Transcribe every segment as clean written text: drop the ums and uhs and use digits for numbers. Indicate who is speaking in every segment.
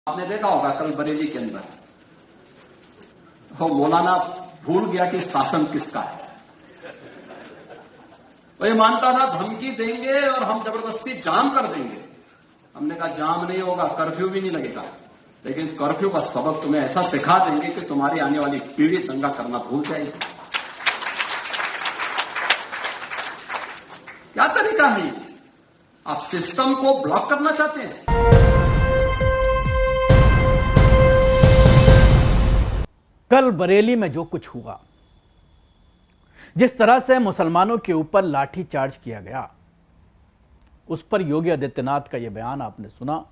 Speaker 1: आपने देखा होगा कल बरेली के अंदर तो मौलाना भूल गया कि शासन किसका है। वो ये मानता था धमकी देंगे और हम जबरदस्ती जाम कर देंगे। हमने कहा जाम नहीं होगा, कर्फ्यू भी नहीं लगेगा, लेकिन कर्फ्यू का सबक तुम्हें ऐसा सिखा देंगे कि तुम्हारी आने वाली पीढ़ी दंगा करना भूल जाएगी। क्या तरीका है? आप सिस्टम को ब्लॉक करना चाहते हैं।
Speaker 2: कल बरेली में जो कुछ हुआ, जिस तरह से मुसलमानों के ऊपर लाठी चार्ज किया गया, उस पर योगी आदित्यनाथ का यह बयान आपने सुना।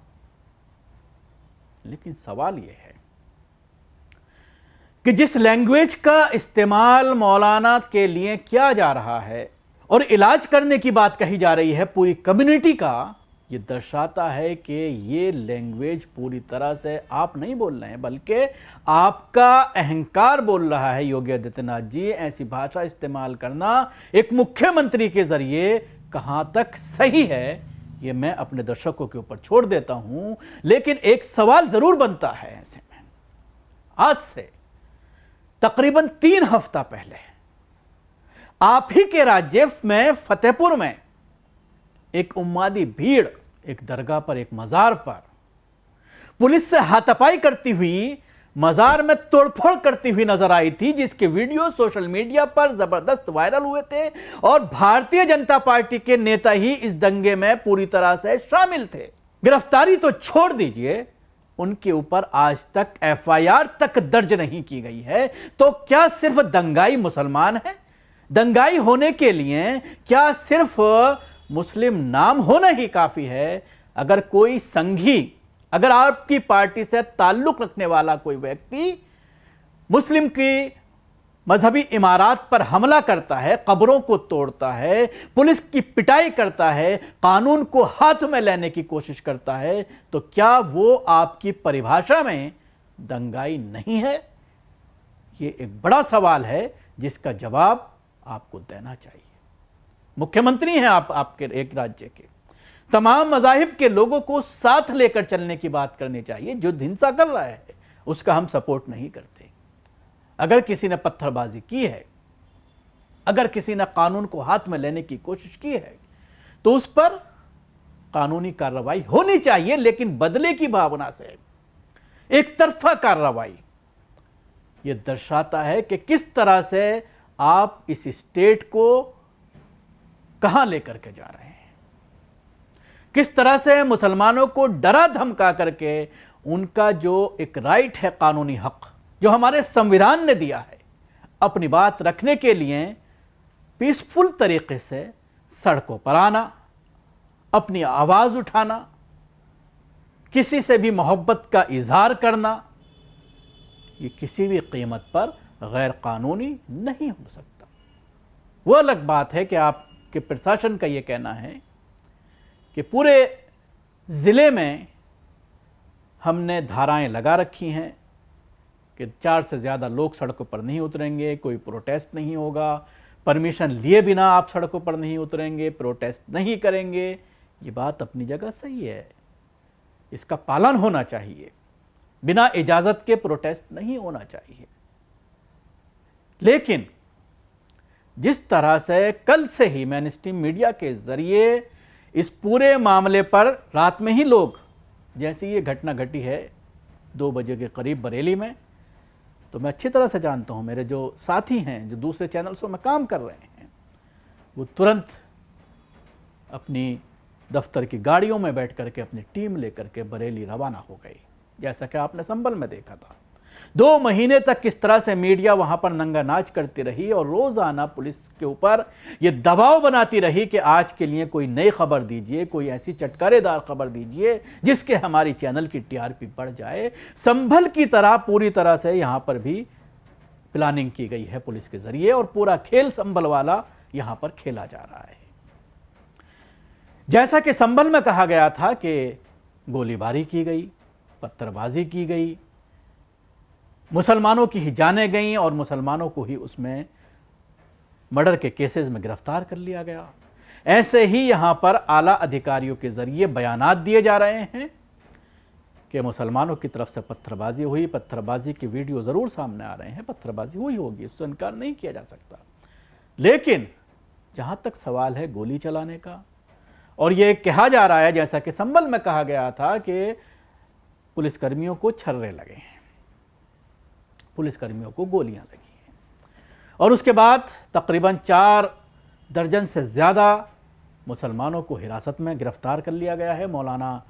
Speaker 2: लेकिन सवाल यह है कि जिस लैंग्वेज का इस्तेमाल मौलाना के लिए किया जा रहा है और इलाज करने की बात कही जा रही है पूरी कम्युनिटी का, यह दर्शाता है कि ये लैंग्वेज पूरी तरह से आप नहीं बोल रहे हैं, बल्कि आपका अहंकार बोल रहा है। योगी आदित्यनाथ जी, ऐसी भाषा इस्तेमाल करना एक मुख्यमंत्री के जरिए कहां तक सही है, ये मैं अपने दर्शकों के ऊपर छोड़ देता हूं। लेकिन एक सवाल जरूर बनता है ऐसे में, आज से तकरीबन 3 हफ्ता पहले आप ही के राज्य में फतेहपुर में एक उम्मादी भीड़ एक दरगाह पर, एक मजार पर पुलिस से हाथापाई करती हुई, मजार में तोड़फोड़ करती हुई नजर आई थी, जिसके वीडियो सोशल मीडिया पर जबरदस्त वायरल हुए थे और भारतीय जनता पार्टी के नेता ही इस दंगे में पूरी तरह से शामिल थे। गिरफ्तारी तो छोड़ दीजिए, उनके ऊपर आज तक एफआईआर तक दर्ज नहीं की गई है। तो क्या सिर्फ दंगाई मुसलमान है? दंगाई होने के लिए क्या सिर्फ मुस्लिम नाम होना ही काफी है? अगर कोई संघी, अगर आपकी पार्टी से ताल्लुक रखने वाला कोई व्यक्ति मुस्लिम की मजहबी इमारत पर हमला करता है, कब्रों को तोड़ता है, पुलिस की पिटाई करता है, कानून को हाथ में लेने की कोशिश करता है, तो क्या वो आपकी परिभाषा में दंगाई नहीं है? ये एक बड़ा सवाल है जिसका जवाब आपको देना चाहिए। मुख्यमंत्री हैं आप, आपके एक राज्य के, तमाम मजाहिब के लोगों को साथ लेकर चलने की बात करनी चाहिए। जो हिंसा कर रहा है उसका हम सपोर्ट नहीं करते। अगर किसी ने पत्थरबाजी की है, अगर किसी ने कानून को हाथ में लेने की कोशिश की है, तो उस पर कानूनी कार्रवाई होनी चाहिए, लेकिन बदले की भावना से एक तरफा कार्रवाई यह दर्शाता है कि किस तरह से आप इस स्टेट को कहां लेकर के जा रहे हैं, किस तरह से मुसलमानों को डरा धमका करके उनका जो एक राइट है, कानूनी हक जो हमारे संविधान ने दिया है, अपनी बात रखने के लिए पीसफुल तरीके से सड़कों पर आना, अपनी आवाज उठाना, किसी से भी मोहब्बत का इजहार करना, ये किसी भी कीमत पर गैर कानूनी नहीं हो सकता। वो अलग बात है कि आपके प्रशासन का ये कहना है कि पूरे ज़िले में हमने धाराएं लगा रखी हैं कि 4 से ज़्यादा लोग सड़कों पर नहीं उतरेंगे, कोई प्रोटेस्ट नहीं होगा, परमिशन लिए बिना आप सड़कों पर नहीं उतरेंगे, प्रोटेस्ट नहीं करेंगे। ये बात अपनी जगह सही है, इसका पालन होना चाहिए, बिना इजाज़त के प्रोटेस्ट नहीं होना चाहिए। लेकिन जिस तरह से कल से ही मेन स्ट्रीम मीडिया के ज़रिए इस पूरे मामले पर रात में ही लोग, जैसी ये घटना घटी है 2 बजे के करीब बरेली में, तो मैं अच्छी तरह से जानता हूँ, मेरे जो साथी हैं जो दूसरे चैनल्सों में काम कर रहे हैं, वो तुरंत अपनी दफ्तर की गाड़ियों में बैठ करके अपनी टीम लेकर के बरेली रवाना हो गई, जैसा कि आपने संभल में देखा था। 2 महीने तक किस तरह से मीडिया वहां पर नंगा नाच करती रही और रोजाना पुलिस के ऊपर यह दबाव बनाती रही कि आज के लिए कोई नई खबर दीजिए, कोई ऐसी चटकारेदार खबर दीजिए जिसके हमारी चैनल की टीआरपी बढ़ जाए। संभल की तरह पूरी तरह से यहां पर भी प्लानिंग की गई है पुलिस के जरिए और पूरा खेल संभल वाला यहां पर खेला जा रहा है। जैसा कि संभल में कहा गया था कि गोलीबारी की गई, पत्थरबाजी की गई, मुसलमानों की ही जानें गईं और मुसलमानों को ही उसमें मर्डर के केसेस में गिरफ्तार कर लिया गया। ऐसे ही यहां पर आला अधिकारियों के जरिए बयानात दिए जा रहे हैं कि मुसलमानों की तरफ से पत्थरबाजी हुई। पत्थरबाजी के वीडियो ज़रूर सामने आ रहे हैं, पत्थरबाजी हुई होगी, इससे इनकार नहीं किया जा सकता। लेकिन जहाँ तक सवाल है गोली चलाने का, और ये कहा जा रहा है जैसा कि संभल में कहा गया था कि पुलिसकर्मियों को छर्रे लगे हैं, पुलिसकर्मियों को गोलियां लगी हैं, और उसके बाद तकरीबन 4 दर्जन से ज़्यादा मुसलमानों को हिरासत में गिरफ्तार कर लिया गया है। मौलाना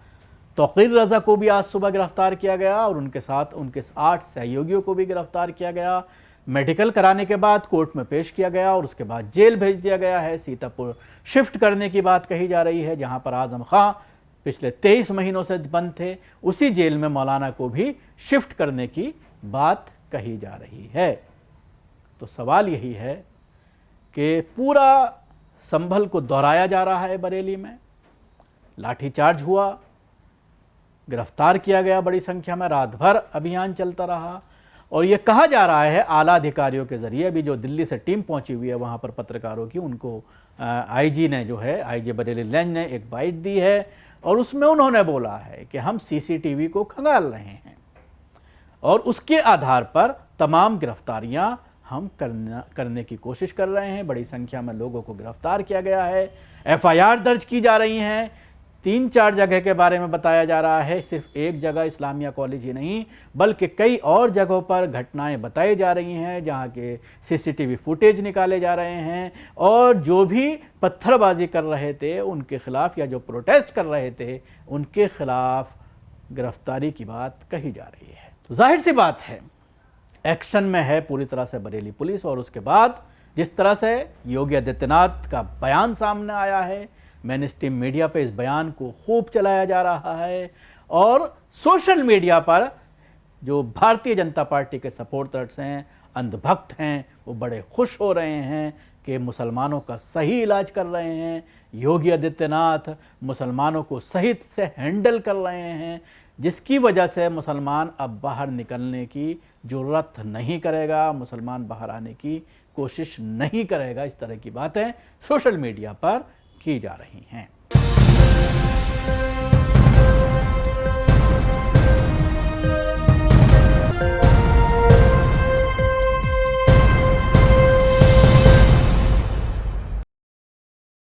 Speaker 2: तौकीर रज़ा को भी आज सुबह गिरफ्तार किया गया और उनके साथ उनके 8 सहयोगियों को भी गिरफ्तार किया गया। मेडिकल कराने के बाद कोर्ट में पेश किया गया और उसके बाद जेल भेज दिया गया है। सीतापुर शिफ्ट करने की बात कही जा रही है, जहां पर आज़म खां पिछले 23 महीनों से बंद थे, उसी जेल में मौलाना को भी शिफ्ट करने की बात कही जा रही है। तो सवाल यही है कि पूरा संभल को दोहराया जा रहा है। बरेली में लाठीचार्ज हुआ, गिरफ्तार किया गया बड़ी संख्या में, रात भर अभियान चलता रहा और ये कहा जा रहा है आला अधिकारियों के जरिए, अभी जो दिल्ली से टीम पहुंची हुई है वहां पर पत्रकारों की, उनको आईजी ने जो है, आईजी बरेली रेंज ने एक बाइट दी है और उसमें उन्होंने बोला है कि हम सीसीटीवी को खंगाल रहे हैं और उसके आधार पर तमाम गिरफ्तारियां हम करने की कोशिश कर रहे हैं। बड़ी संख्या में लोगों को गिरफ्तार किया गया है, एफआईआर दर्ज की जा रही हैं। 3-4 जगह के बारे में बताया जा रहा है, सिर्फ एक जगह इस्लामिया कॉलेज ही नहीं बल्कि कई और जगहों पर घटनाएं बताई जा रही हैं जहां के सीसीटीवी फुटेज निकाले जा रहे हैं और जो भी पत्थरबाजी कर रहे थे उनके खिलाफ या जो प्रोटेस्ट कर रहे थे उनके खिलाफ गिरफ्तारी की बात कही जा रही है। तो जाहिर सी बात है एक्शन में है पूरी तरह से बरेली पुलिस। और उसके बाद जिस तरह से योगी आदित्यनाथ का बयान सामने आया है, मेन स्ट्रीम मीडिया पे इस बयान को खूब चलाया जा रहा है और सोशल मीडिया पर जो भारतीय जनता पार्टी के सपोर्टर्स हैं, अंधभक्त हैं, वो बड़े खुश हो रहे हैं कि मुसलमानों का सही इलाज कर रहे हैं, योगी आदित्यनाथ मुसलमानों को सही से हैंडल कर रहे हैं, जिसकी वजह से मुसलमान अब बाहर निकलने की ज़रूरत नहीं करेगा, मुसलमान बाहर आने की कोशिश नहीं करेगा। इस तरह की बातें सोशल मीडिया पर की जा रही हैं।